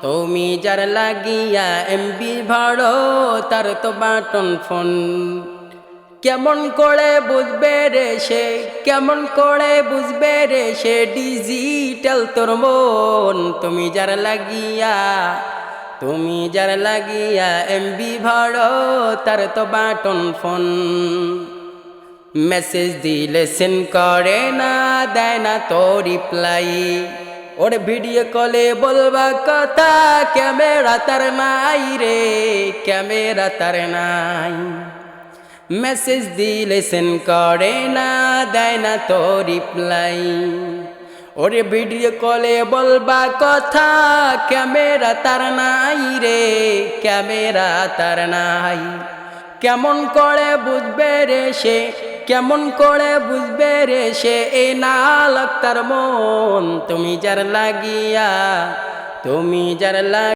তুমি যার লাগিয়া এমবি ভাড়ো তার তো বাটন ফোন। কেমন করে বুঝবে রে সে, কেমন করে বুঝবে রে সে ডিজিটাল তোর মন। তুমি যার লাগিয়া, তুমি যার লাগিয়া এমবি ভাড়ো তার তো বাটন ফোন। মেসেজ দিলে সেন্ড করে না, দেয় না তো রিপ্লাই। ওর ভিডিও কলে বলবা কথা, ক্যামেরা তার নাই রে, ক্যামেরা তার নাই। মেসেজ দিলে সেন্ড করে না, দেয় না তো রিপ্লাই। ওরে ভিডিও কলে বলবা কথা, ক্যামেরা তার নাই রে, ক্যামেরা তার নাই। কেমন করে বুঝবে রে সে, কেমন করে বুঝবে রে সে এই নালাক তার মন। তুমি যার লাগিয়া, তুমি যার